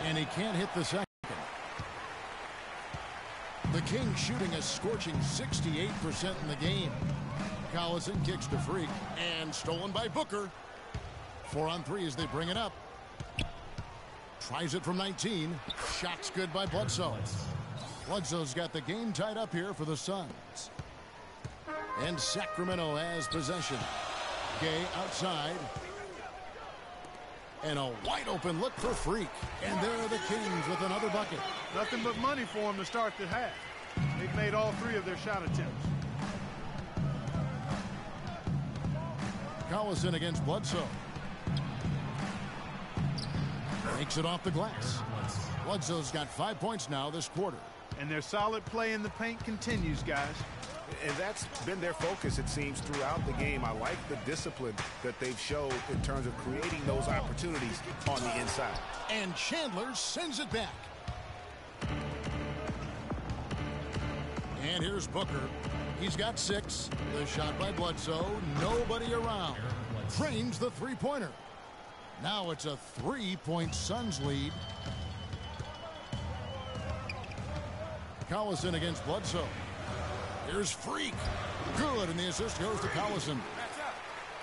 And he can't hit the second. The Kings shooting a scorching 68% in the game. Collison kicks to Freak and stolen by Booker. 4 on 3 as they bring it up. Tries it from 19. Shot's good by Bledsoe. Bledsoe's got the game tied up here for the Suns. And Sacramento has possession. Gay outside. And a wide open look for Freak. And there are the Kings with another bucket. Nothing but money for them to start the half. They've made all 3 of their shot attempts. Collison against Bledsoe. Takes it off the glass. Bledsoe's got 5 points now this quarter. And their solid play in the paint continues, guys. And that's been their focus, it seems, throughout the game. I like the discipline that they've showed in terms of creating those opportunities on the inside. And Chandler sends it back. And here's Booker. He's got 6. The shot by Bledsoe. Nobody around. Frames the three-pointer. Now it's a 3-point Suns lead. Collison against Bledsoe. Here's Freak. Good, and the assist goes to Collison.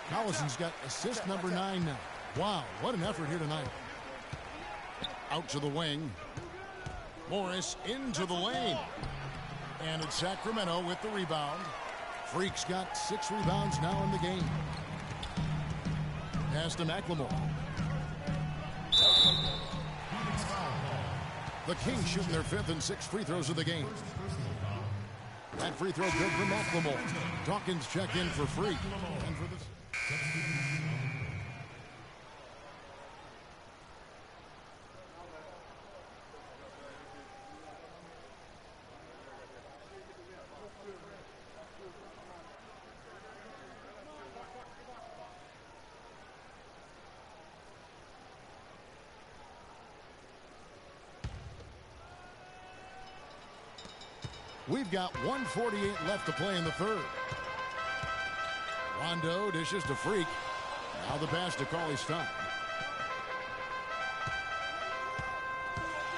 Collison's got assist number 9 now. Wow, what an effort here tonight. Out to the wing. Morris into the lane. And it's Sacramento with the rebound. Freak's got 6 rebounds now in the game. Pass to McLemore. The Kings shooting their 5th and 6th free throws of the game. That free throw good for McLemore. Dawkins check in for Freak. And for this. We've got 1:48 left to play in the third. Rondo dishes to Freak. Now the pass to Cauley Stein.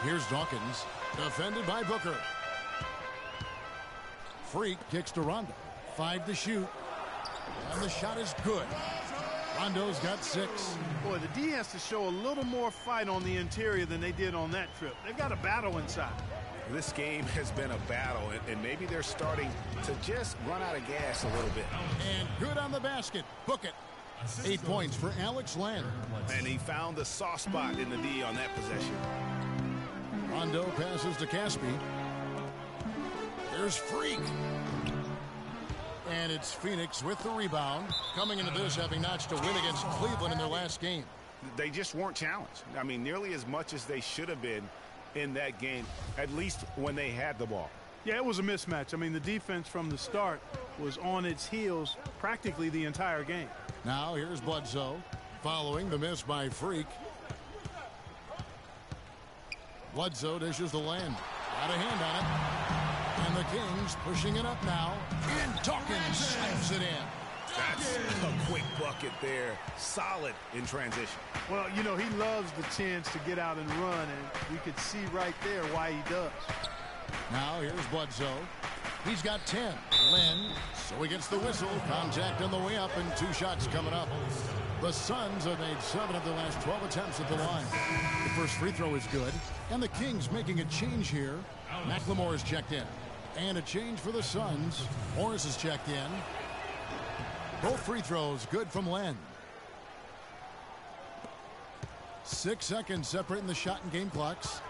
Here's Dawkins. Defended by Booker. Freak kicks to Rondo. 5 to shoot. And the shot is good. Rondo's got 6. Boy, the D has to show a little more fight on the interior than they did on that trip. They've got a battle inside. This game has been a battle, and maybe they're starting to just run out of gas a little bit. And good on the basket. Book it. 8 points for Alex Len. And he found the soft spot in the D on that possession. Rondo passes to Caspi. There's Freak. And it's Phoenix with the rebound. Coming into this having notched a win against Cleveland in their last game. They just weren't challenged. I mean, nearly as much as they should have been in that game, at least when they had the ball. Yeah, it was a mismatch. I mean, the defense from the start was on its heels practically the entire game. Now here's Bledsoe following the miss by Freak. Bledsoe dishes the lane. Got a hand on it. And the Kings pushing it up now. And Dawkins slams it in. That's a quick bucket there. Solid in transition. Well, you know, he loves the chance to get out and run, and we could see right there why he does. Now here's Bledsoe. He's got 10. Len, so he gets the whistle. Contact on the way up, and 2 shots coming up. The Suns have made 7 of their last 12 attempts at the line. The first free throw is good, and the Kings making a change here. McLemore is checked in. And a change for the Suns. Morris is checked in. Both free throws good from Len. 6 seconds separating the shot and game clocks.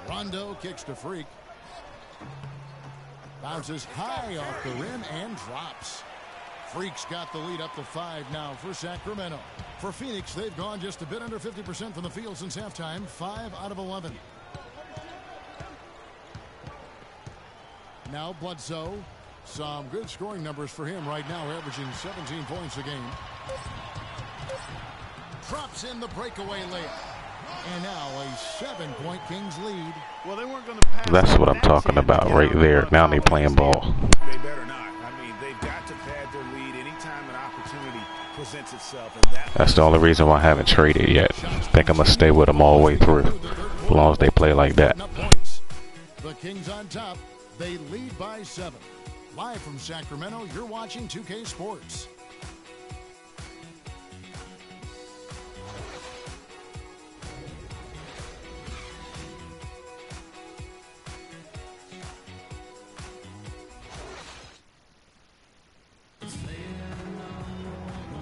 Rondo kicks to Freak. Bounces high off the rim and drops. Freak's got the lead up to 5 now for Sacramento. For Phoenix, they've gone just a bit under 50% from the field since halftime. 5 out of 11. Now Bledsoe. Some good scoring numbers for him right now, averaging 17 points a game. Drops in the breakaway layup. And now a 7-point Kings lead. Well, they weren't going to pass. That's what I'm talking about right there. Now they playing ball. They better not. I mean, they've got to presents itself. And That's the only reason why I haven't traded yet. I think I'm going to stay with them all the way through, as long as they play like that. The Kings on top. They lead by 7. Live from Sacramento, you're watching 2K Sports.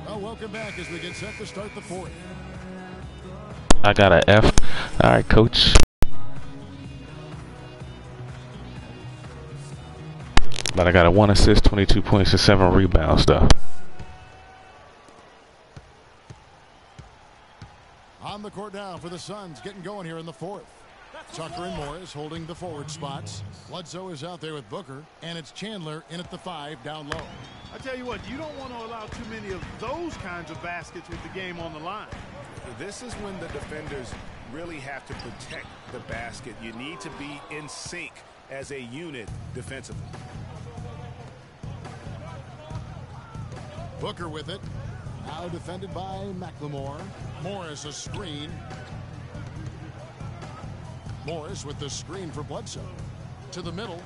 Well, welcome back as we get set to start the 4th. I got an F. All right, coach. But I got a 1 assist, 22 points, and 7 rebounds, though. On the court now for the Suns, getting going here in the 4th. Tucker and Morris holding the forward spots. Bledsoe is out there with Booker, and it's Chandler in at the 5 down low. I tell you what, you don't want to allow too many of those kinds of baskets with the game on the line. This is when the defenders really have to protect the basket. You need to be in sync as a unit defensively. Booker with it. Now defended by McLemore. Morris a screen. Morris with the screen for Bledsoe. To the middle.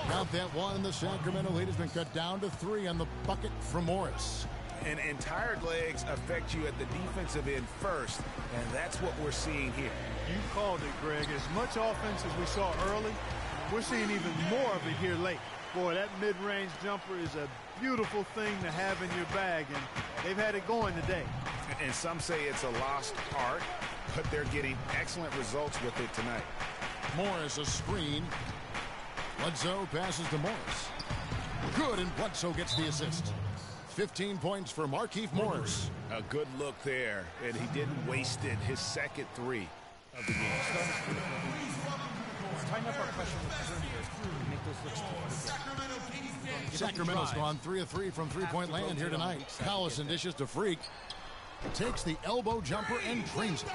Count that one, and the Sacramento lead has been cut down to 3 on the bucket from Morris. And tired legs affect you at the defensive end first, and that's what we're seeing here. You called it, Greg. As much offense as we saw early, we're seeing even more of it here late. Boy, that mid-range jumper is a beautiful thing to have in your bag, and they've had it going today. And some say it's a lost art, but they're getting excellent results with it tonight. Morris a screen. Bledsoe passes to Morris. Good, and Bledsoe gets the assist. 15 points for Markieff Morris. A good look there, and he didn't waste it. His second 3 of the game. Tighten up our pressure with perimeters to make those looks difficult. Sacramento's gone 3 of 3 from three-point land here tonight. Collison dishes to Freak. Takes the elbow jumper and drains it.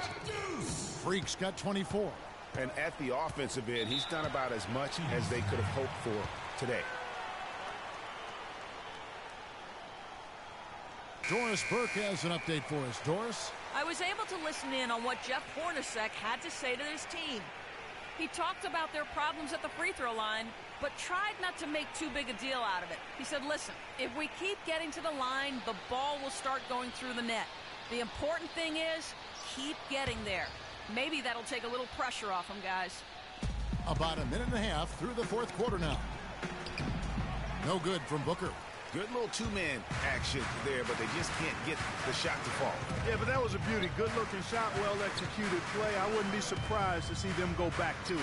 Freak's got 24. And at the offensive end, he's done about as much as they could have hoped for today. Doris Burke has an update for us. Doris? I was able to listen in on what Jeff Hornacek had to say to his team. He talked about their problems at the free throw line, but tried not to make too big a deal out of it. He said, listen, if we keep getting to the line, the ball will start going through the net. The important thing is keep getting there. Maybe that'll take a little pressure off them, guys. About a minute and a half through the 4th quarter now. No good from Booker. Good little two-man action there, but they just can't get the shot to fall. Yeah, but that was a beauty. Good-looking shot, well-executed play. I wouldn't be surprised to see them go back to it.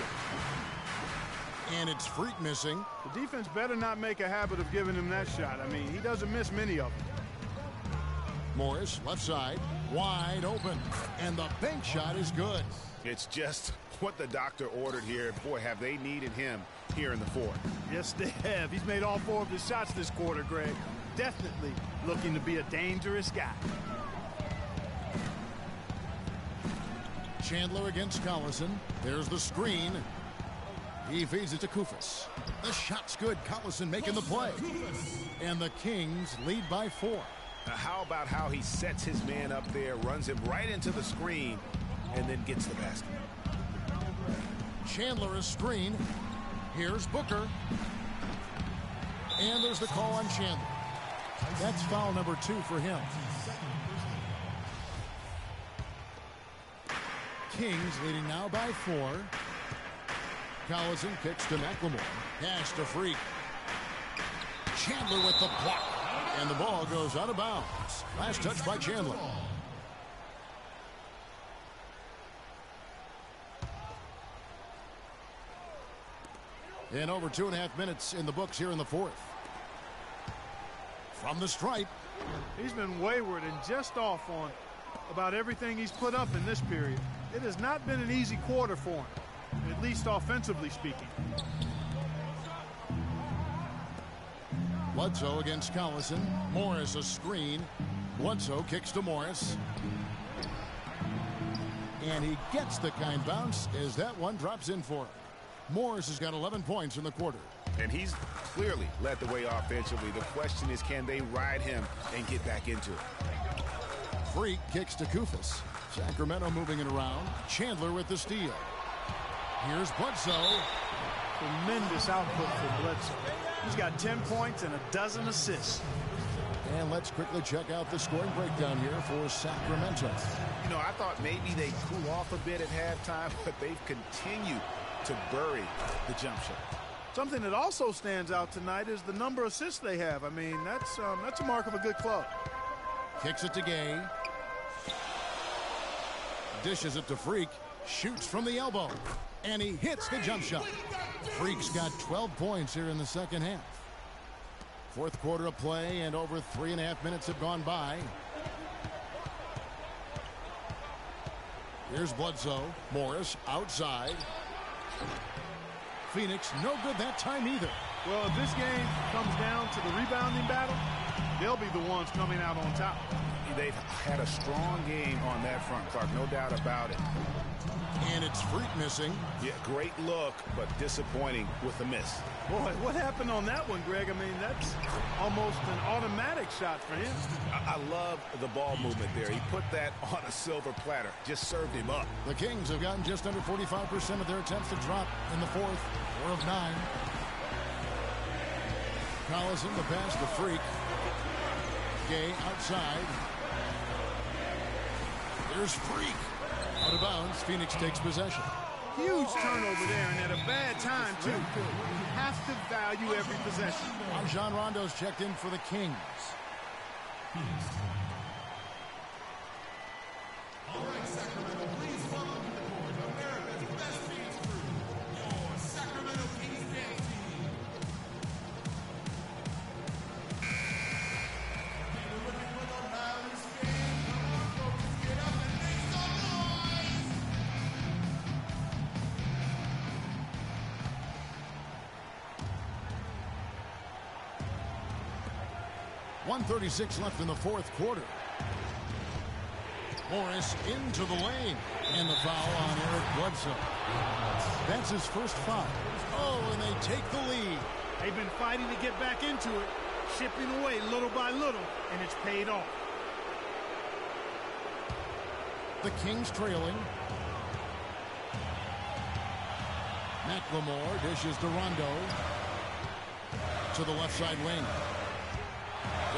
And it's Freak missing. The defense better not make a habit of giving him that shot. I mean, he doesn't miss many of them. Morris, left side, wide open. And the bank shot is good. It's just what the doctor ordered here. Boy, have they needed him here in the 4th. Yes, they have. He's made all 4 of his shots this quarter, Greg. Definitely looking to be a dangerous guy. Chandler against Collison. There's the screen. He feeds it to Koufos. The shot's good. Collison making the play. And the Kings lead by 4. Now, how about how he sets his man up there, runs him right into the screen, and then gets the basket. Chandler is screen. Here's Booker. And there's the call on Chandler. That's foul number 2 for him. Kings leading now by 4. Collison kicks to McLemore. Pass to Freak. Chandler with the block. And the ball goes out of bounds. Last touch by Chandler. And over 2.5 minutes in the books here in the 4th. From the stripe. He's been wayward and just off on about everything he's put up in this period. It has not been an easy quarter for him, at least offensively speaking. Bledsoe against Collison. Morris a screen. Bledsoe kicks to Morris. And he gets the kind bounce as that one drops in for him. Morris has got 11 points in the quarter. And he's clearly led the way offensively. The question is, can they ride him and get back into it? Freak kicks to Kufis. Sacramento moving it around. Chandler with the steal. Here's Bledsoe. Tremendous output for Bledsoe. He's got 10 points and a dozen assists. And let's quickly check out the scoring breakdown here for Sacramento. You know, I thought maybe they cool off a bit at halftime, but they've continued to bury the jump shot. Something that also stands out tonight is the number of assists they have. I mean, that's a mark of a good club. Kicks it to Gay. Dishes it to Freak. Shoots from the elbow. And he hits the jump shot. Freak's got 12 points here in the second half. Fourth quarter of play, and over 3.5 minutes have gone by. Here's Bledsoe. Morris outside. Phoenix no good that time either. Well, if this game comes down to the rebounding battle, they'll be the ones coming out on top. They've had a strong game on that front, Clark, no doubt about it. And it's Freak missing. Yeah, great look, but disappointing with the miss. Boy, what happened on that one, Greg? I mean, that's almost an automatic shot for him. I love the ball movement there. He put that on a silver platter, just served him up. The Kings have gotten just under 45% of their attempts to drop in the fourth. 4 of 9. Collison, the pass to Freak. Gay outside. There's Freak. Out of bounds. Phoenix takes possession. Huge turnover there, and at a bad time, too. You have to value every possession. Rajon Rondo's checked in for the Kings. All right, Sacramento, please welcome to the court America's best dance crew, your Sacramento Kings dance team. Okay, we're looking for the loudest fan. Come on, folks, get up and make some noise. 1:36 left in the fourth quarter. Morris into the lane. And the foul on Eric Bledsoe. That's his first foul. Oh, and they take the lead. They've been fighting to get back into it, chipping away little by little, and it's paid off. The Kings trailing. McLemore dishes to Rondo. To the left side wing.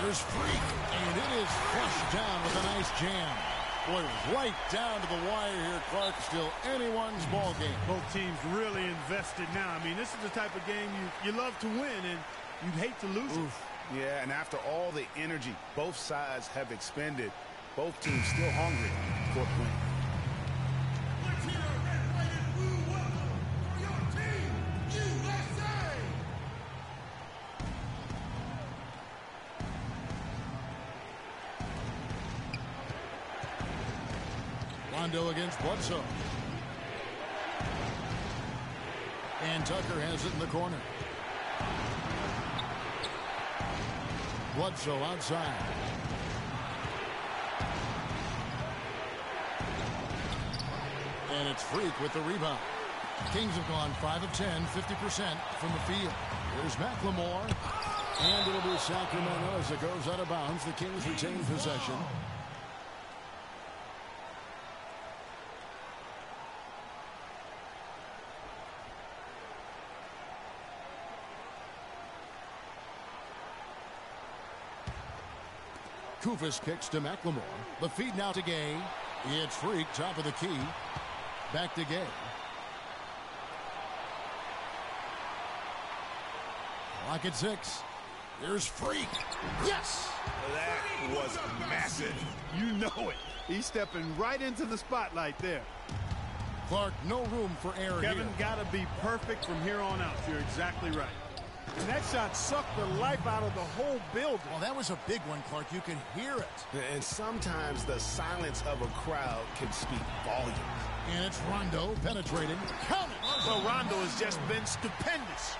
There's Freak, and it is flushed down with a nice jam. Boy, right down to the wire here, Clark. Still anyone's ball game. Both teams really invested now. I mean, this is the type of game you love to win, and you'd hate to lose it. Yeah, and after all the energy both sides have expended, both teams still hungry for a win. Let's hear a red-white and blue welcome for your team, USA! Rondo against Bledsoe. And Tucker has it in the corner. Bledsoe outside. And it's Freak with the rebound. Kings have gone 5 of 10, 50% from the field. Here's McLemore. And it'll be Sacramento as it goes out of bounds. The Kings retain possession. Kufis kicks to McLemore. The feed now to Gay. It's Freak, top of the key. Back to Gay. Clock at 6. Here's Freak. Yes! That was massive. You know it. He's stepping right into the spotlight there. Clark, no room for error here. Kevin, got to be perfect from here on out. You're exactly right. And that shot sucked the life out of the whole building. Well, that was a big one, Clark. You could hear it. And sometimes the silence of a crowd can speak volumes. And it's Rondo penetrating. Count it. Well, Rondo has just been stupendous.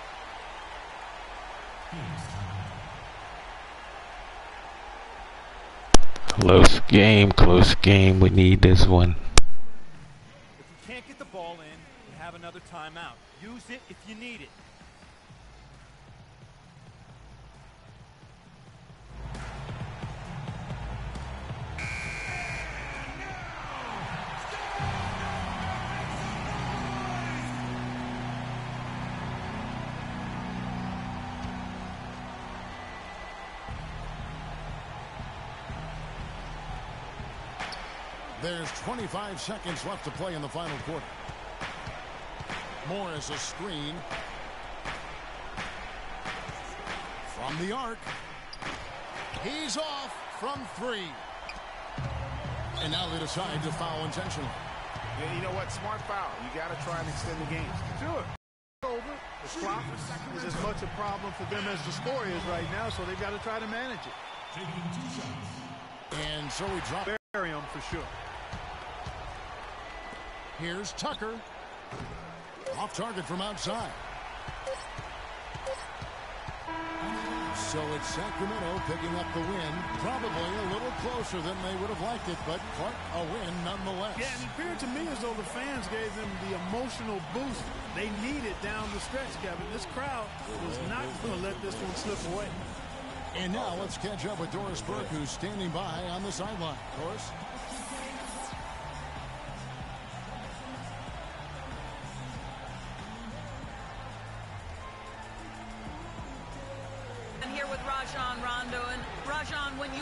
Close game. We need this one. can't get the ball in, you have another timeout. Use it if you need it. There's 25 seconds left to play in the final quarter. Morris a screen. From the arc. He's off from 3. And now they decide to foul intentionally. Yeah, you know what? Smart foul. You got to try and extend the game. Sure. Over. The clock is as much a problem for them as the score is right now, so they've got to try to manage it. Taking 2 shots. And so he dropped. Bury him for sure. Here's Tucker. Off target from outside. So it's Sacramento picking up the win. Probably a little closer than they would have liked it, but quite a win nonetheless. Yeah, it appeared to me as though the fans gave them the emotional boost they needed down the stretch, Kevin. This crowd was not going to let this one slip away. And now let's catch up with Doris Burke, who's standing by on the sideline. Doris?